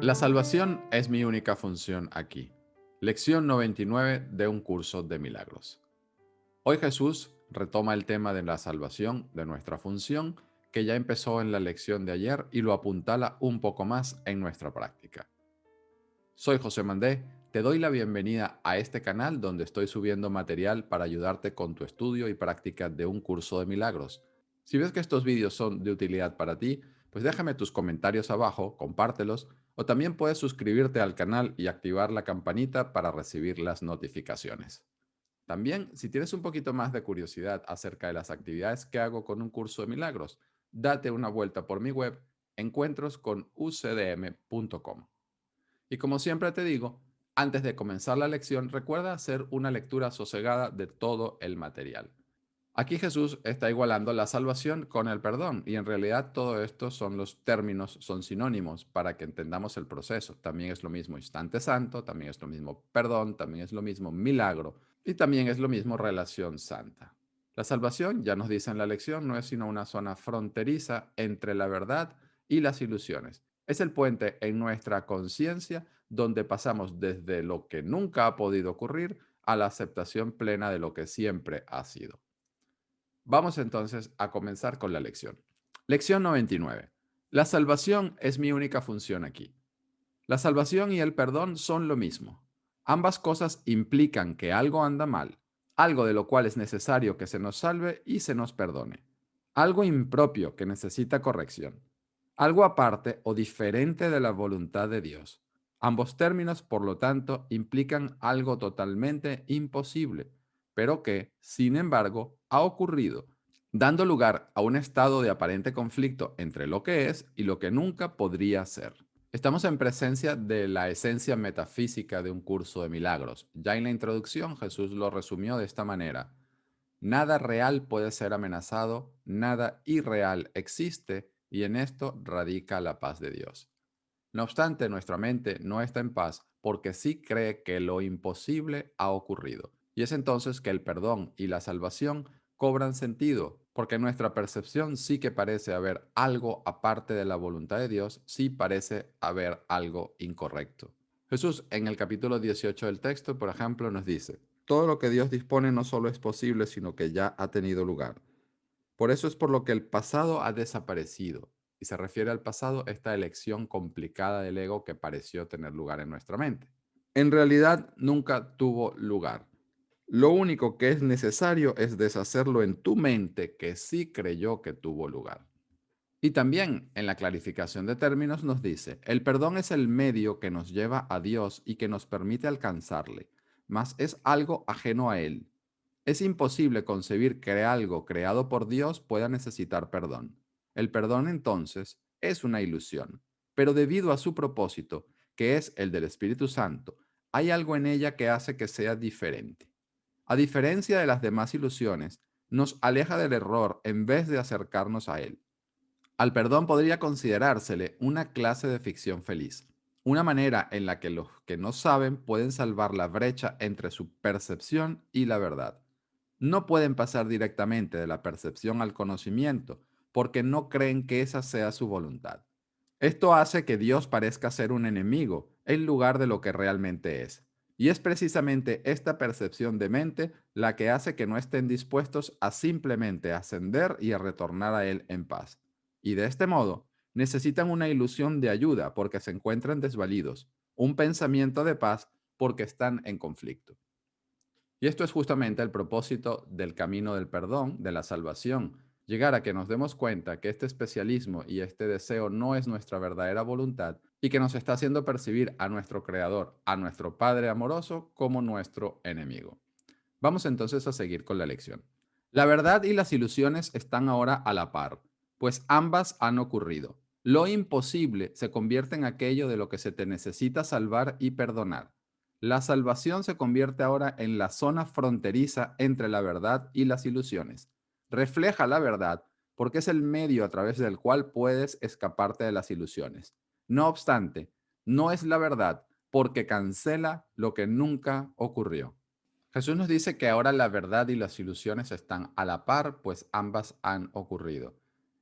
La salvación es mi única función aquí. Lección 99 de un curso de milagros. Hoy Jesús retoma el tema de la salvación, de nuestra función, que ya empezó en la lección de ayer y lo apuntala un poco más en nuestra práctica. Soy José Mandé, te doy la bienvenida a este canal donde estoy subiendo material para ayudarte con tu estudio y práctica de un curso de milagros. Si ves que estos vídeos son de utilidad para ti, pues déjame tus comentarios abajo, compártelos, o también puedes suscribirte al canal y activar la campanita para recibir las notificaciones. También, si tienes un poquito más de curiosidad acerca de las actividades que hago con un curso de milagros, date una vuelta por mi web encuentrosconucdm.com. Y como siempre te digo, antes de comenzar la lección, recuerda hacer una lectura sosegada de todo el material. Aquí Jesús está igualando la salvación con el perdón y en realidad todo esto son los términos, son sinónimos para que entendamos el proceso. También es lo mismo instante santo, también es lo mismo perdón, también es lo mismo milagro y también es lo mismo relación santa. La salvación, ya nos dice en la lección, no es sino una zona fronteriza entre la verdad y las ilusiones. Es el puente en nuestra conciencia donde pasamos desde lo que nunca ha podido ocurrir a la aceptación plena de lo que siempre ha sido. Vamos entonces a comenzar con la lección. Lección 99. La salvación es mi única función aquí. La salvación y el perdón son lo mismo. Ambas cosas implican que algo anda mal, algo de lo cual es necesario que se nos salve y se nos perdone, algo impropio que necesita corrección, algo aparte o diferente de la voluntad de Dios. Ambos términos, por lo tanto, implican algo totalmente imposible, pero que, sin embargo, ha ocurrido, dando lugar a un estado de aparente conflicto entre lo que es y lo que nunca podría ser. Estamos en presencia de la esencia metafísica de un curso de milagros. Ya en la introducción Jesús lo resumió de esta manera. Nada real puede ser amenazado, nada irreal existe y en esto radica la paz de Dios. No obstante, nuestra mente no está en paz porque sí cree que lo imposible ha ocurrido. Y es entonces que el perdón y la salvación cobran sentido, porque nuestra percepción sí que parece haber algo aparte de la voluntad de Dios, sí parece haber algo incorrecto. Jesús en el capítulo 18 del texto, por ejemplo, nos dice, todo lo que Dios dispone no solo es posible, sino que ya ha tenido lugar. Por eso es por lo que el pasado ha desaparecido. Y se refiere al pasado esta elección complicada del ego que pareció tener lugar en nuestra mente. En realidad nunca tuvo lugar. Lo único que es necesario es deshacerlo en tu mente que sí creyó que tuvo lugar. Y también en la clarificación de términos nos dice, el perdón es el medio que nos lleva a Dios y que nos permite alcanzarle, mas es algo ajeno a Él. Es imposible concebir que algo creado por Dios pueda necesitar perdón. El perdón entonces es una ilusión, pero debido a su propósito, que es el del Espíritu Santo, hay algo en ella que hace que sea diferente. A diferencia de las demás ilusiones, nos aleja del error en vez de acercarnos a él. Al perdón podría considerársele una clase de ficción feliz, una manera en la que los que no saben pueden salvar la brecha entre su percepción y la verdad. No pueden pasar directamente de la percepción al conocimiento porque no creen que esa sea su voluntad. Esto hace que Dios parezca ser un enemigo en lugar de lo que realmente es. Y es precisamente esta percepción de mente la que hace que no estén dispuestos a simplemente ascender y a retornar a Él en paz. Y de este modo, necesitan una ilusión de ayuda porque se encuentran desvalidos, un pensamiento de paz porque están en conflicto. Y esto es justamente el propósito del camino del perdón, de la salvación, llegar a que nos demos cuenta que este especialismo y este deseo no es nuestra verdadera voluntad y que nos está haciendo percibir a nuestro Creador, a nuestro Padre amoroso, como nuestro enemigo. Vamos entonces a seguir con la lección. La verdad y las ilusiones están ahora a la par, pues ambas han ocurrido. Lo imposible se convierte en aquello de lo que se te necesita salvar y perdonar. La salvación se convierte ahora en la zona fronteriza entre la verdad y las ilusiones. Refleja la verdad porque es el medio a través del cual puedes escaparte de las ilusiones. No obstante, no es la verdad porque cancela lo que nunca ocurrió. Jesús nos dice que ahora la verdad y las ilusiones están a la par, pues ambas han ocurrido.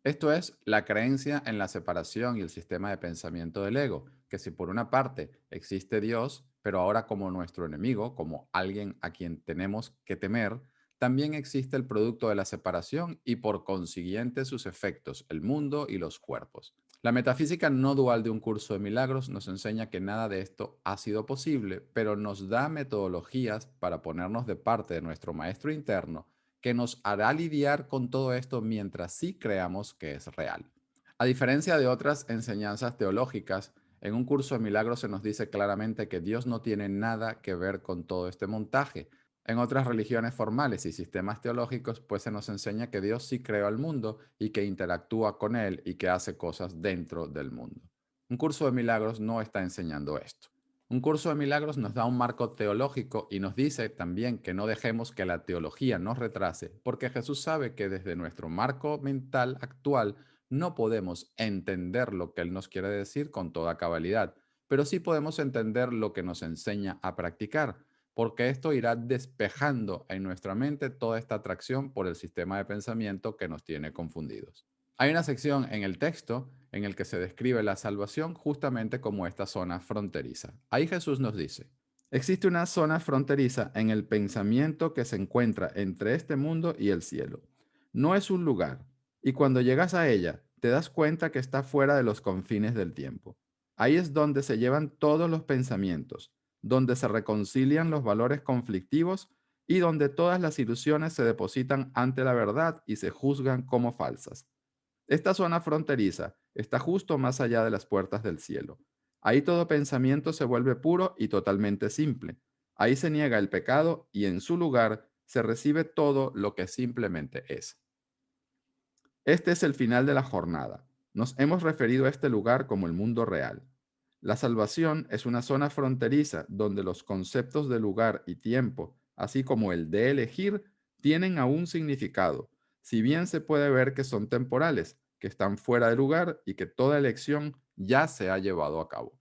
Esto es la creencia en la separación y el sistema de pensamiento del ego, que si por una parte existe Dios, pero ahora como nuestro enemigo, como alguien a quien tenemos que temer, también existe el producto de la separación y por consiguiente sus efectos, el mundo y los cuerpos. La metafísica no dual de un curso de milagros nos enseña que nada de esto ha sido posible, pero nos da metodologías para ponernos de parte de nuestro maestro interno que nos hará lidiar con todo esto mientras sí creamos que es real. A diferencia de otras enseñanzas teológicas, en un curso de milagros se nos dice claramente que Dios no tiene nada que ver con todo este montaje. En otras religiones formales y sistemas teológicos, pues se nos enseña que Dios sí creó al mundo y que interactúa con él y que hace cosas dentro del mundo. Un curso de milagros no está enseñando esto. Un curso de milagros nos da un marco teológico y nos dice también que no dejemos que la teología nos retrase, porque Jesús sabe que desde nuestro marco mental actual no podemos entender lo que Él nos quiere decir con toda cabalidad, pero sí podemos entender lo que nos enseña a practicar, porque esto irá despejando en nuestra mente toda esta atracción por el sistema de pensamiento que nos tiene confundidos. Hay una sección en el texto en el que se describe la salvación justamente como esta zona fronteriza. Ahí Jesús nos dice, existe una zona fronteriza en el pensamiento que se encuentra entre este mundo y el cielo. No es un lugar, y cuando llegas a ella, te das cuenta que está fuera de los confines del tiempo. Ahí es donde se llevan todos los pensamientos, donde se reconcilian los valores conflictivos y donde todas las ilusiones se depositan ante la verdad y se juzgan como falsas. Esta zona fronteriza está justo más allá de las puertas del cielo. Ahí todo pensamiento se vuelve puro y totalmente simple. Ahí se niega el pecado y en su lugar se recibe todo lo que simplemente es. Este es el final de la jornada. Nos hemos referido a este lugar como el mundo real. La salvación es una zona fronteriza donde los conceptos de lugar y tiempo, así como el de elegir, tienen aún significado, si bien se puede ver que son temporales, que están fuera de lugar y que toda elección ya se ha llevado a cabo.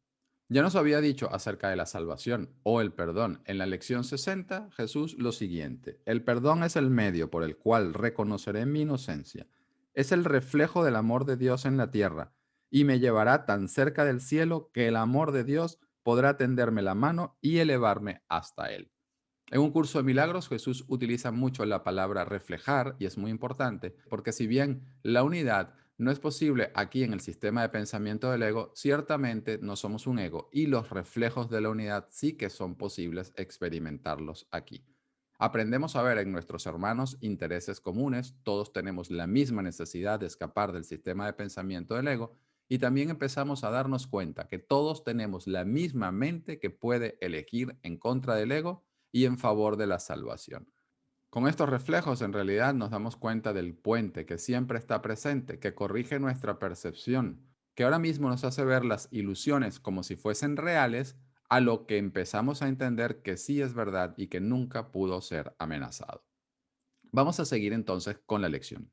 Ya nos había dicho acerca de la salvación o el perdón en la lección 60 Jesús lo siguiente: el perdón es el medio por el cual reconoceré mi inocencia. Es el reflejo del amor de Dios en la tierra y me llevará tan cerca del cielo que el amor de Dios podrá tenderme la mano y elevarme hasta él. En un curso de milagros, Jesús utiliza mucho la palabra reflejar y es muy importante porque si bien la unidad no es posible aquí en el sistema de pensamiento del ego, ciertamente no somos un ego y los reflejos de la unidad sí que son posibles experimentarlos aquí. Aprendemos a ver en nuestros hermanos intereses comunes, todos tenemos la misma necesidad de escapar del sistema de pensamiento del ego y también empezamos a darnos cuenta que todos tenemos la misma mente que puede elegir en contra del ego y en favor de la salvación. Con estos reflejos en realidad nos damos cuenta del puente que siempre está presente, que corrige nuestra percepción, que ahora mismo nos hace ver las ilusiones como si fuesen reales, a lo que empezamos a entender que sí es verdad y que nunca pudo ser amenazado. Vamos a seguir entonces con la lección.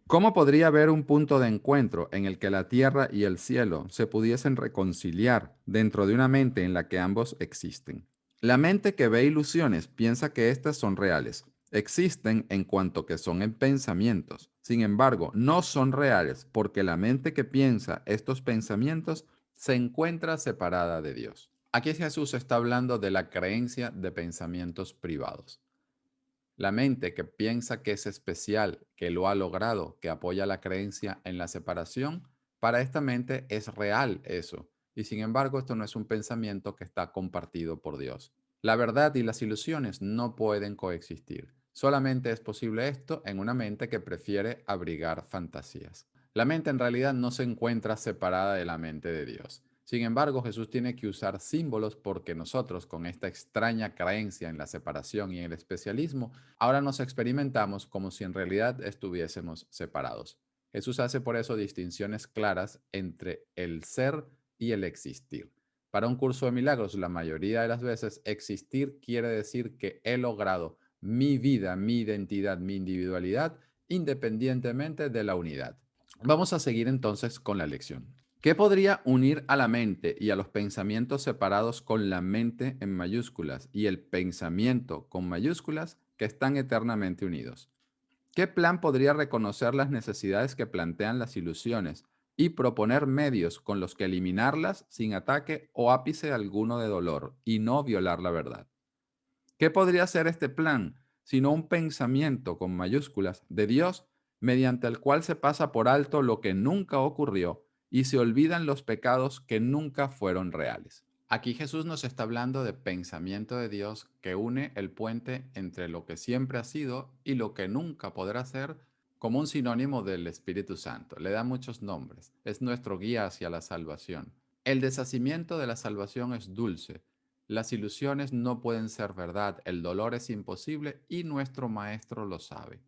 ¿Cómo podría haber un punto de encuentro en el que la tierra y el cielo se pudiesen reconciliar dentro de una mente en la que ambos existen? La mente que ve ilusiones piensa que éstas son reales. Existen en cuanto que son en pensamientos. Sin embargo, no son reales porque la mente que piensa estos pensamientos se encuentra separada de Dios. Aquí Jesús está hablando de la creencia de pensamientos privados. La mente que piensa que es especial, que lo ha logrado, que apoya la creencia en la separación, para esta mente es real eso. Y sin embargo, esto no es un pensamiento que está compartido por Dios. La verdad y las ilusiones no pueden coexistir. Solamente es posible esto en una mente que prefiere abrigar fantasías. La mente en realidad no se encuentra separada de la mente de Dios. Sin embargo, Jesús tiene que usar símbolos porque nosotros, con esta extraña creencia en la separación y en el especialismo, ahora nos experimentamos como si en realidad estuviésemos separados. Jesús hace por eso distinciones claras entre el ser y el existir. Para un curso de milagros, la mayoría de las veces, existir quiere decir que he logrado mi vida, mi identidad, mi individualidad, independientemente de la unidad. Vamos a seguir entonces con la lección. ¿Qué podría unir a la mente y a los pensamientos separados con la mente en mayúsculas y el pensamiento con mayúsculas que están eternamente unidos? ¿Qué plan podría reconocer las necesidades que plantean las ilusiones y proponer medios con los que eliminarlas sin ataque o ápice alguno de dolor y no violar la verdad? ¿Qué podría ser este plan, sino un pensamiento con mayúsculas de Dios mediante el cual se pasa por alto lo que nunca ocurrió y se olvidan los pecados que nunca fueron reales? Aquí Jesús nos está hablando de pensamiento de Dios que une el puente entre lo que siempre ha sido y lo que nunca podrá ser, como un sinónimo del Espíritu Santo. Le da muchos nombres. Es nuestro guía hacia la salvación. El deshacimiento de la salvación es dulce. Las ilusiones no pueden ser verdad, el dolor es imposible y nuestro Maestro lo sabe.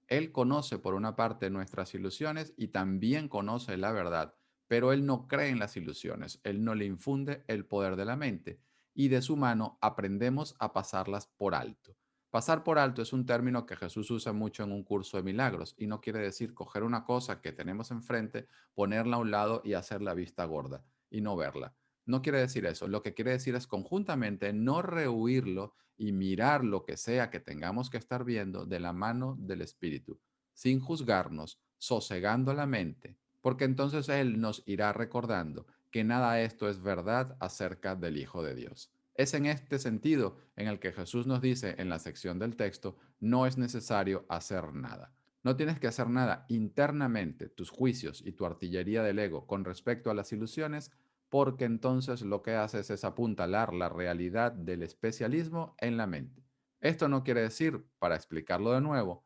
Él conoce por una parte nuestras ilusiones y también conoce la verdad, pero Él no cree en las ilusiones, Él no le infunde el poder de la mente y de su mano aprendemos a pasarlas por alto. Pasar por alto es un término que Jesús usa mucho en un curso de milagros y no quiere decir coger una cosa que tenemos enfrente, ponerla a un lado y hacer la vista gorda y no verla. No quiere decir eso, lo que quiere decir es conjuntamente no rehuirlo y mirar lo que sea que tengamos que estar viendo de la mano del Espíritu, sin juzgarnos, sosegando la mente, porque entonces Él nos irá recordando que nada de esto es verdad acerca del Hijo de Dios. Es en este sentido en el que Jesús nos dice en la sección del texto, no es necesario hacer nada. No tienes que hacer nada internamente, tus juicios y tu artillería del ego con respecto a las ilusiones, porque entonces lo que haces es apuntalar la realidad del especialismo en la mente. Esto no quiere decir, para explicarlo de nuevo,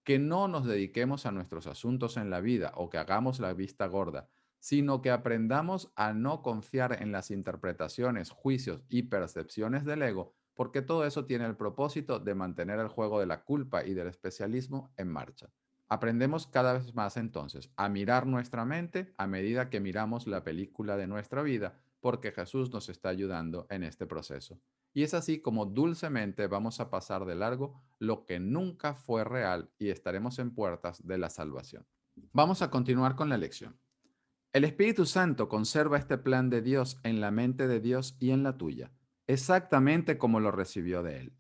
que no nos dediquemos a nuestros asuntos en la vida o que hagamos la vista gorda, sino que aprendamos a no confiar en las interpretaciones, juicios y percepciones del ego, porque todo eso tiene el propósito de mantener el juego de la culpa y del especialismo en marcha. Aprendemos cada vez más entonces a mirar nuestra mente a medida que miramos la película de nuestra vida, porque Jesús nos está ayudando en este proceso. Y es así como dulcemente vamos a pasar de largo lo que nunca fue real y estaremos en puertas de la salvación. Vamos a continuar con la lección. El Espíritu Santo conserva este plan de Dios en la mente de Dios y en la tuya, exactamente como lo recibió de Él.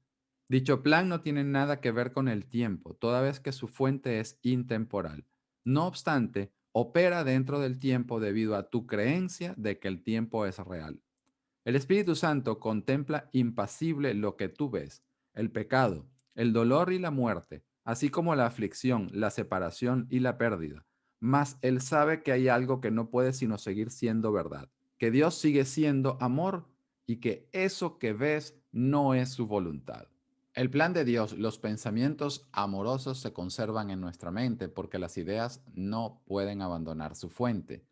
Dicho plan no tiene nada que ver con el tiempo, toda vez que su fuente es intemporal. No obstante, opera dentro del tiempo debido a tu creencia de que el tiempo es real. El Espíritu Santo contempla impasible lo que tú ves, el pecado, el dolor y la muerte, así como la aflicción, la separación y la pérdida. Mas Él sabe que hay algo que no puede sino seguir siendo verdad, que Dios sigue siendo amor y que eso que ves no es su voluntad. El plan de Dios, los pensamientos amorosos se conservan en nuestra mente porque las ideas no pueden abandonar su fuente.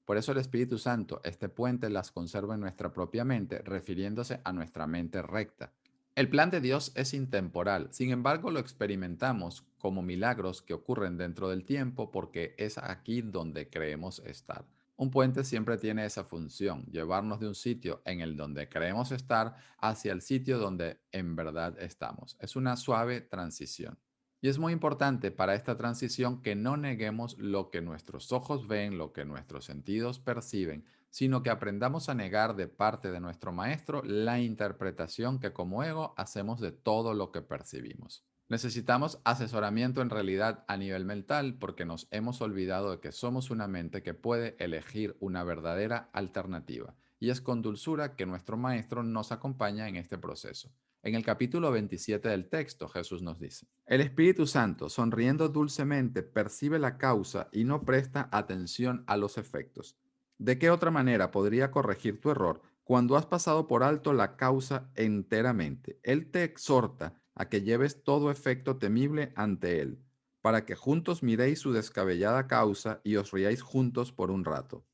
Por eso el Espíritu Santo, este puente, las conserva en nuestra propia mente, refiriéndose a nuestra mente recta. El plan de Dios es intemporal, sin embargo lo experimentamos como milagros que ocurren dentro del tiempo porque es aquí donde creemos estar. Un puente siempre tiene esa función, llevarnos de un sitio en el donde creemos estar hacia el sitio donde en verdad estamos. Es una suave transición. Y es muy importante para esta transición que no neguemos lo que nuestros ojos ven, lo que nuestros sentidos perciben, sino que aprendamos a negar de parte de nuestro maestro la interpretación que como ego hacemos de todo lo que percibimos. Necesitamos asesoramiento en realidad a nivel mental porque nos hemos olvidado de que somos una mente que puede elegir una verdadera alternativa. Y es con dulzura que nuestro maestro nos acompaña en este proceso. En el capítulo 27 del texto, Jesús nos dice, el Espíritu Santo, sonriendo dulcemente, percibe la causa y no presta atención a los efectos. ¿De qué otra manera podría corregir tu error cuando has pasado por alto la causa enteramente? Él te exhorta a que lleves todo efecto temible ante Él, para que juntos miréis su descabellada causa y os riáis juntos por un rato.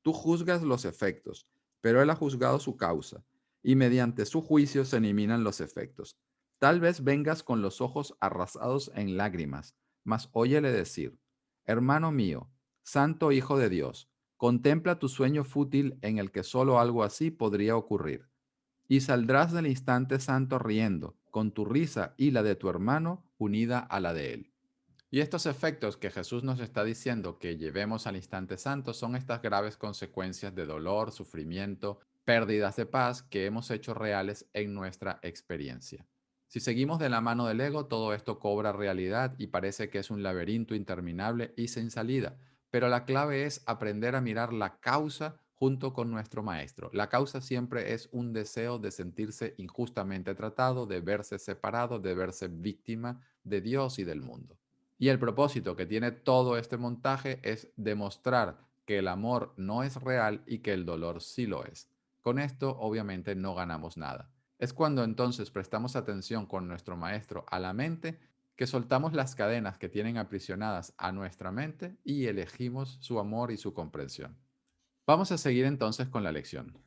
Tú juzgas los efectos, pero Él ha juzgado su causa, y mediante su juicio se eliminan los efectos. Tal vez vengas con los ojos arrasados en lágrimas, mas óyele decir, hermano mío, santo Hijo de Dios, contempla tu sueño fútil en el que solo algo así podría ocurrir, y saldrás del instante santo riendo, con tu risa y la de tu hermano unida a la de él. Y estos efectos que Jesús nos está diciendo que llevemos al instante santo son estas graves consecuencias de dolor, sufrimiento, pérdidas de paz que hemos hecho reales en nuestra experiencia. Si seguimos de la mano del ego, todo esto cobra realidad y parece que es un laberinto interminable y sin salida. Pero la clave es aprender a mirar la causa junto con nuestro maestro. La causa siempre es un deseo de sentirse injustamente tratado, de verse separado, de verse víctima de Dios y del mundo. Y el propósito que tiene todo este montaje es demostrar que el amor no es real y que el dolor sí lo es. Con esto obviamente no ganamos nada. Es cuando entonces prestamos atención con nuestro maestro a la mente que soltamos las cadenas que tienen aprisionadas a nuestra mente y elegimos su amor y su comprensión. Vamos a seguir entonces con la lección.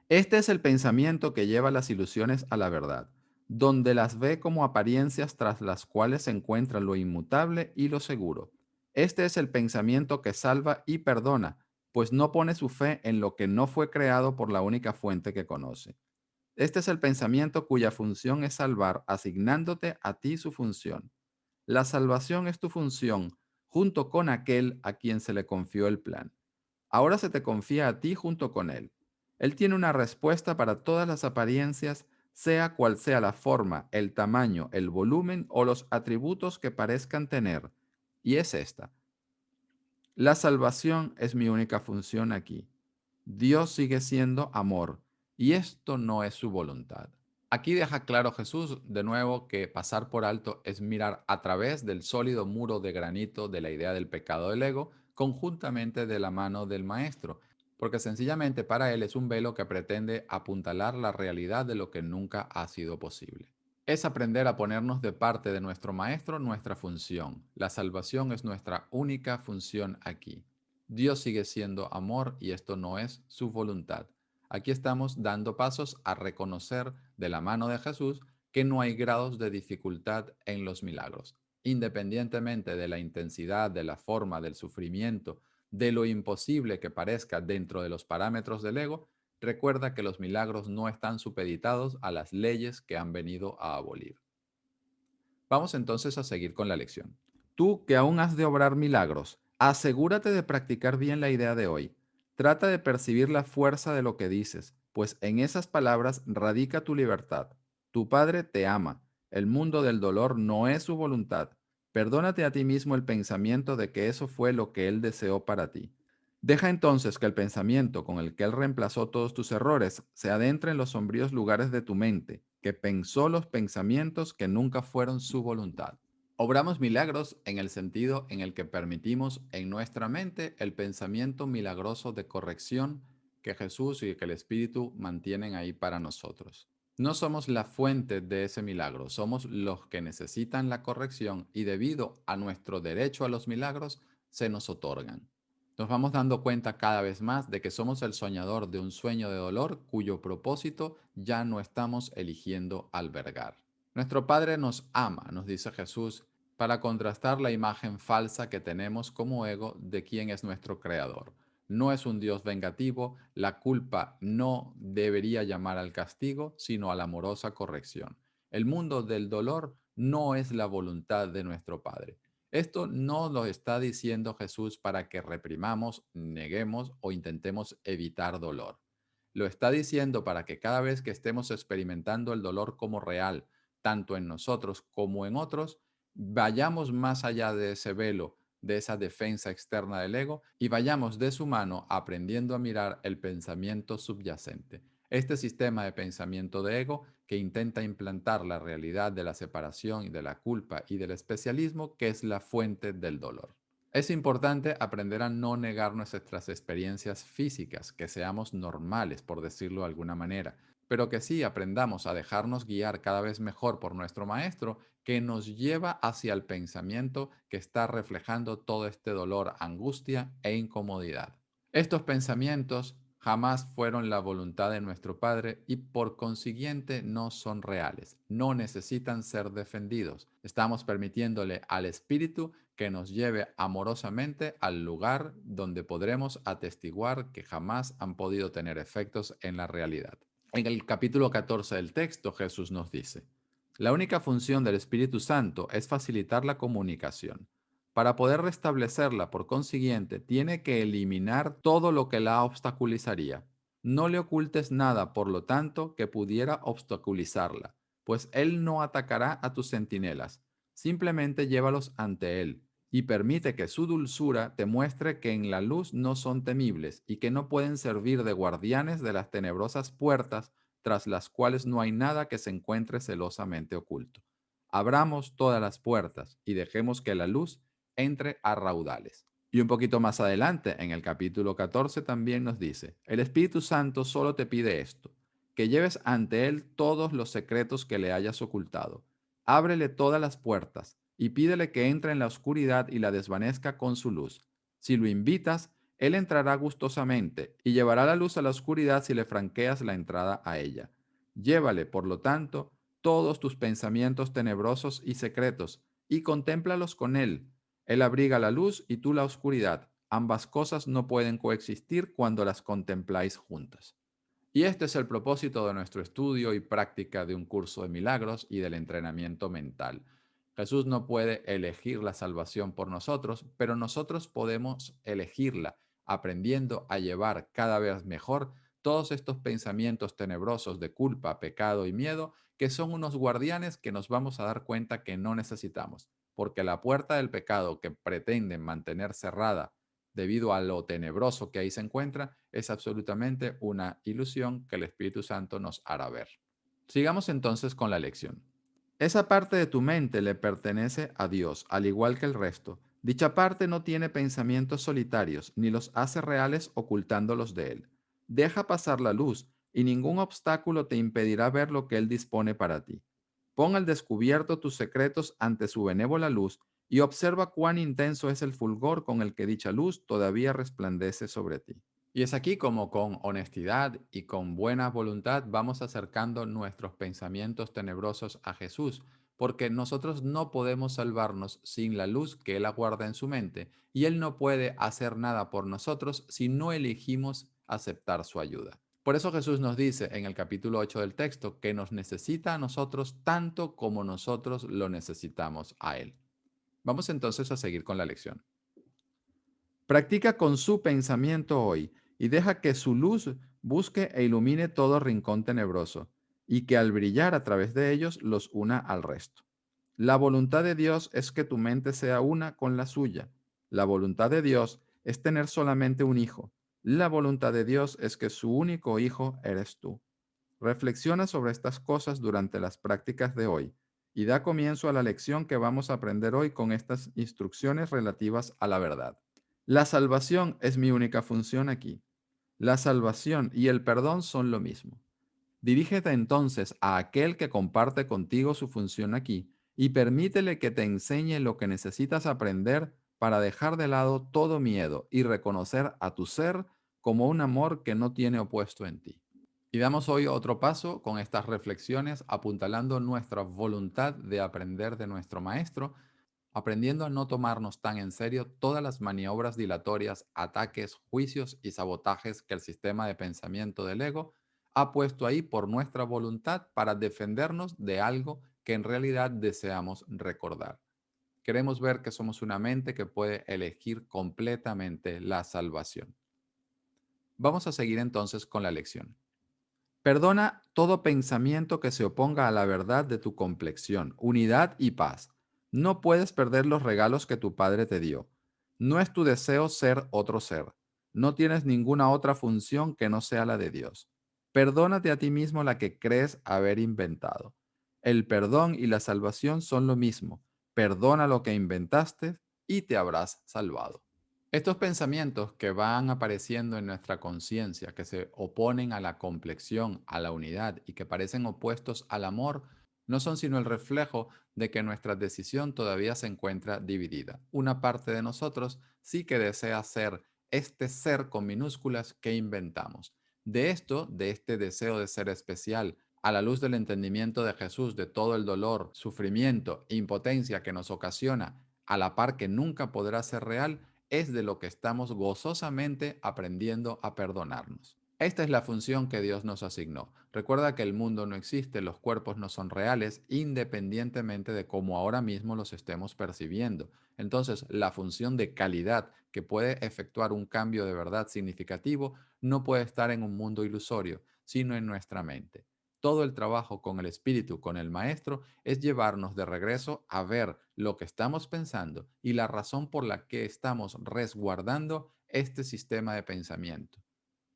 Este es el pensamiento que lleva las ilusiones a la verdad, donde las ve como apariencias tras las cuales se encuentra lo inmutable y lo seguro. Este es el pensamiento que salva y perdona, pues no pone su fe en lo que no fue creado por la única fuente que conoce. Este es el pensamiento cuya función es salvar, asignándote a ti su función. La salvación es tu función, junto con aquel a quien se le confió el plan. Ahora se te confía a ti junto con él. Él tiene una respuesta para todas las apariencias, sea cual sea la forma, el tamaño, el volumen o los atributos que parezcan tener. Y es esta. La salvación es mi única función aquí. Dios sigue siendo amor y esto no es su voluntad. Aquí deja claro Jesús de nuevo que pasar por alto es mirar a través del sólido muro de granito de la idea del pecado del ego, conjuntamente de la mano del Maestro, porque sencillamente para él es un velo que pretende apuntalar la realidad de lo que nunca ha sido posible. Es aprender a ponernos de parte de nuestro Maestro nuestra función. La salvación es nuestra única función aquí. Dios sigue siendo amor y esto no es su voluntad. Aquí estamos dando pasos a reconocer de la mano de Jesús que no hay grados de dificultad en los milagros. Independientemente de la intensidad, de la forma, del sufrimiento, de lo imposible que parezca dentro de los parámetros del ego, recuerda que los milagros no están supeditados a las leyes que han venido a abolir. Vamos entonces a seguir con la lección. Tú que aún has de obrar milagros, asegúrate de practicar bien la idea de hoy. Trata de percibir la fuerza de lo que dices, pues en esas palabras radica tu libertad. Tu Padre te ama. El mundo del dolor no es su voluntad. Perdónate a ti mismo el pensamiento de que eso fue lo que Él deseó para ti. Deja entonces que el pensamiento con el que Él reemplazó todos tus errores se adentre en los sombríos lugares de tu mente, que pensó los pensamientos que nunca fueron su voluntad. Obramos milagros en el sentido en el que permitimos en nuestra mente el pensamiento milagroso de corrección que Jesús y que el Espíritu mantienen ahí para nosotros. No somos la fuente de ese milagro, somos los que necesitan la corrección y debido a nuestro derecho a los milagros se nos otorgan. Nos vamos dando cuenta cada vez más de que somos el soñador de un sueño de dolor cuyo propósito ya no estamos eligiendo albergar. Nuestro Padre nos ama, nos dice Jesús, para contrastar la imagen falsa que tenemos como ego de quién es nuestro Creador. No es un Dios vengativo, la culpa no debería llamar al castigo, sino a la amorosa corrección. El mundo del dolor no es la voluntad de nuestro Padre. Esto no lo está diciendo Jesús para que reprimamos, neguemos o intentemos evitar dolor. Lo está diciendo para que cada vez que estemos experimentando el dolor como real, tanto en nosotros como en otros, vayamos más allá de ese velo, de esa defensa externa del ego y vayamos de su mano aprendiendo a mirar el pensamiento subyacente. Este sistema de pensamiento de ego que intenta implantar la realidad de la separación y de la culpa y del especialismo, que es la fuente del dolor. Es importante aprender a no negar nuestras experiencias físicas, que seamos normales, por decirlo de alguna manera, pero que sí aprendamos a dejarnos guiar cada vez mejor por nuestro maestro, que nos lleva hacia el pensamiento que está reflejando todo este dolor, angustia e incomodidad. Estos pensamientos jamás fueron la voluntad de nuestro Padre y por consiguiente no son reales, no necesitan ser defendidos. Estamos permitiéndole al Espíritu que nos lleve amorosamente al lugar donde podremos atestiguar que jamás han podido tener efectos en la realidad. En el capítulo 14 del texto, Jesús nos dice, la única función del Espíritu Santo es facilitar la comunicación. Para poder restablecerla, por consiguiente, tiene que eliminar todo lo que la obstaculizaría. No le ocultes nada, por lo tanto, que pudiera obstaculizarla. pues Él no atacará a tus centinelas. Simplemente llévalos ante Él y permite que su dulzura te muestre que en la luz no son temibles y que no pueden servir de guardianes de las tenebrosas puertas tras las cuales no hay nada que se encuentre celosamente oculto. Abramos todas las puertas y dejemos que la luz entre a raudales. Y un poquito más adelante, en el capítulo 14, también nos dice, el Espíritu Santo solo te pide esto, que lleves ante Él todos los secretos que le hayas ocultado. Ábrele todas las puertas y pídele que entre en la oscuridad y la desvanezca con su luz. Si lo invitas, Él entrará gustosamente y llevará la luz a la oscuridad si le franqueas la entrada a ella. Llévale, por lo tanto, todos tus pensamientos tenebrosos y secretos y contémplalos con Él. Él abriga la luz y tú la oscuridad. Ambas cosas no pueden coexistir cuando las contempláis juntas. Y este es el propósito de nuestro estudio y práctica de un curso de milagros y del entrenamiento mental. Jesús no puede elegir la salvación por nosotros, pero nosotros podemos elegirla aprendiendo a llevar cada vez mejor todos estos pensamientos tenebrosos de culpa, pecado y miedo, que son unos guardianes que nos vamos a dar cuenta que no necesitamos, porque la puerta del pecado que pretenden mantener cerrada debido a lo tenebroso que ahí se encuentra, es absolutamente una ilusión que el Espíritu Santo nos hará ver. Sigamos entonces con la lección. Esa parte de tu mente le pertenece a Dios, al igual que el resto. Dicha parte no tiene pensamientos solitarios, ni los hace reales ocultándolos de Él. Deja pasar la luz, y ningún obstáculo te impedirá ver lo que Él dispone para ti. Pon al descubierto tus secretos ante su benévola luz y observa cuán intenso es el fulgor con el que dicha luz todavía resplandece sobre ti. Y es aquí como con honestidad y con buena voluntad vamos acercando nuestros pensamientos tenebrosos a Jesús, porque nosotros no podemos salvarnos sin la luz que Él aguarda en su mente, y Él no puede hacer nada por nosotros si no elegimos aceptar su ayuda. Por eso Jesús nos dice en el capítulo 8 del texto que nos necesita a nosotros tanto como nosotros lo necesitamos a Él. Vamos entonces a seguir con la lección. Practica con su pensamiento hoy y deja que su luz busque e ilumine todo rincón tenebroso y que al brillar a través de ellos los una al resto. La voluntad de Dios es que tu mente sea una con la suya. La voluntad de Dios es tener solamente un hijo. La voluntad de Dios es que su único hijo eres tú. Reflexiona sobre estas cosas durante las prácticas de hoy y da comienzo a la lección que vamos a aprender hoy con estas instrucciones relativas a la verdad. La salvación es mi única función aquí. La salvación y el perdón son lo mismo. Dirígete entonces a aquel que comparte contigo su función aquí y permítele que te enseñe lo que necesitas aprender para dejar de lado todo miedo y reconocer a tu ser como un amor que no tiene opuesto en ti. Y damos hoy otro paso con estas reflexiones apuntalando nuestra voluntad de aprender de nuestro Maestro, aprendiendo a no tomarnos tan en serio todas las maniobras dilatorias, ataques, juicios y sabotajes que el sistema de pensamiento del ego ha puesto ahí por nuestra voluntad para defendernos de algo que en realidad deseamos recordar. Queremos ver que somos una mente que puede elegir completamente la salvación. Vamos a seguir entonces con la lección. Perdona todo pensamiento que se oponga a la verdad de tu complexión, unidad y paz. No puedes perder los regalos que tu Padre te dio. No es tu deseo ser otro ser. No tienes ninguna otra función que no sea la de Dios. Perdónate a ti mismo la que crees haber inventado. El perdón y la salvación son lo mismo. Perdona lo que inventaste y te habrás salvado. Estos pensamientos que van apareciendo en nuestra conciencia, que se oponen a la complexión, a la unidad y que parecen opuestos al amor, no son sino el reflejo de que nuestra decisión todavía se encuentra dividida. Una parte de nosotros sí que desea ser este ser con minúsculas que inventamos. De esto, de este deseo de ser especial, a la luz del entendimiento de Jesús, de todo el dolor, sufrimiento e impotencia que nos ocasiona, a la par que nunca podrá ser real, es de lo que estamos gozosamente aprendiendo a perdonarnos. Esta es la función que Dios nos asignó. Recuerda que el mundo no existe, los cuerpos no son reales, independientemente de cómo ahora mismo los estemos percibiendo. Entonces, la función de calidad que puede efectuar un cambio de verdad significativo no puede estar en un mundo ilusorio, sino en nuestra mente. Todo el trabajo con el espíritu, con el maestro, es llevarnos de regreso a ver lo que estamos pensando y la razón por la que estamos resguardando este sistema de pensamiento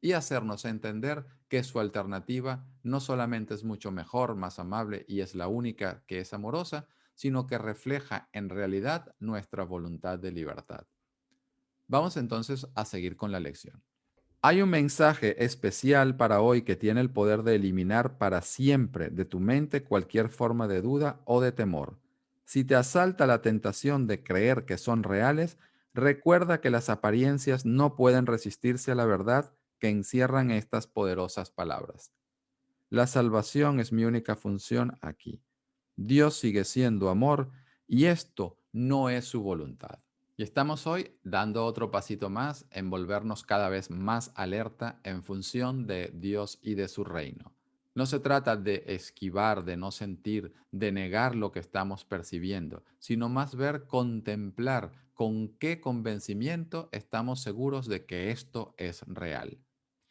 y hacernos entender que su alternativa no solamente es mucho mejor, más amable y es la única que es amorosa, sino que refleja en realidad nuestra voluntad de libertad. Vamos entonces a seguir con la lección. Hay un mensaje especial para hoy que tiene el poder de eliminar para siempre de tu mente cualquier forma de duda o de temor. Si te asalta la tentación de creer que son reales, recuerda que las apariencias no pueden resistirse a la verdad que encierran estas poderosas palabras. La salvación es mi única función aquí. Dios sigue siendo amor y esto no es su voluntad. Y estamos hoy dando otro pasito más en volvernos cada vez más alerta en función de Dios y de su reino. No se trata de esquivar, de no sentir, de negar lo que estamos percibiendo, sino más ver, contemplar con qué convencimiento estamos seguros de que esto es real.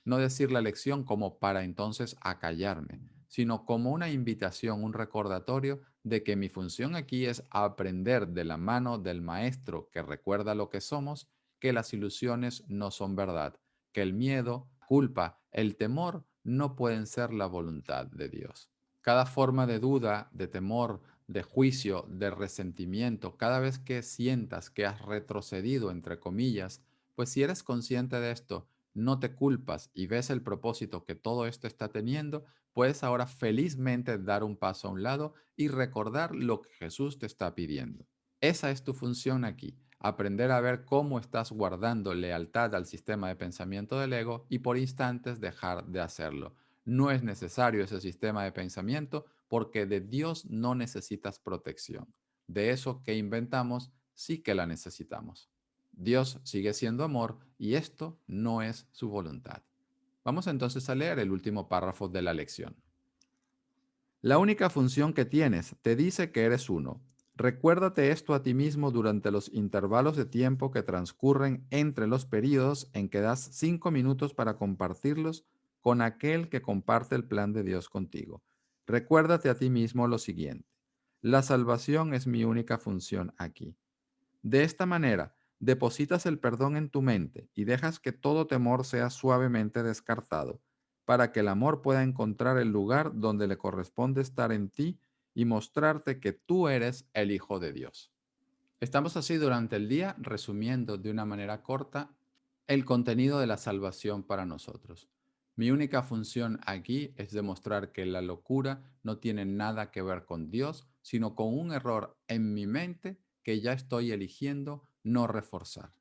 No decir la lección como para entonces acallarme, sino como una invitación, un recordatorio de que mi función aquí es aprender de la mano del maestro que recuerda lo que somos, que las ilusiones no son verdad, que el miedo, la culpa, el temor no pueden ser la voluntad de Dios. Cada forma de duda, de temor, de juicio, de resentimiento, cada vez que sientas que has retrocedido, entre comillas, pues si eres consciente de esto, no te culpas y ves el propósito que todo esto está teniendo, puedes ahora felizmente dar un paso a un lado y recordar lo que Jesús te está pidiendo. Esa es tu función aquí, aprender a ver cómo estás guardando lealtad al sistema de pensamiento del ego y por instantes dejar de hacerlo. No es necesario ese sistema de pensamiento porque de Dios no necesitas protección. De eso que inventamos sí que la necesitamos. Dios sigue siendo amor y esto no es su voluntad. Vamos entonces a leer el último párrafo de la lección. La única función que tienes te dice que eres uno. Recuérdate esto a ti mismo durante los intervalos de tiempo que transcurren entre los periodos en que das 5 minutos para compartirlos con aquel que comparte el plan de Dios contigo. Recuérdate a ti mismo lo siguiente. La salvación es mi única función aquí. De esta manera, depositas el perdón en tu mente y dejas que todo temor sea suavemente descartado, para que el amor pueda encontrar el lugar donde le corresponde estar en ti y mostrarte que tú eres el Hijo de Dios. Estamos así durante el día resumiendo de una manera corta el contenido de la salvación para nosotros. Mi única función aquí es demostrar que la locura no tiene nada que ver con Dios, sino con un error en mi mente que ya estoy eligiendo no reforzar.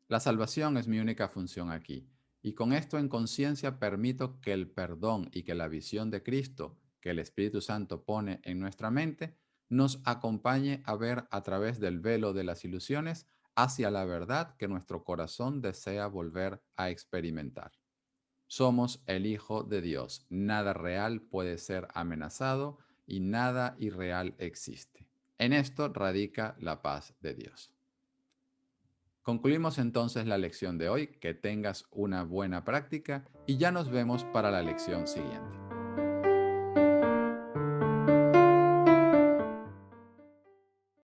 La salvación es mi única función aquí, y con esto en conciencia permito que el perdón y que la visión de Cristo que el Espíritu Santo pone en nuestra mente nos acompañe a ver a través del velo de las ilusiones hacia la verdad que nuestro corazón desea volver a experimentar. Somos el Hijo de Dios. Nada real puede ser amenazado y nada irreal existe. En esto radica la paz de Dios. Concluimos entonces la lección de hoy. Que tengas una buena práctica y ya nos vemos para la lección siguiente.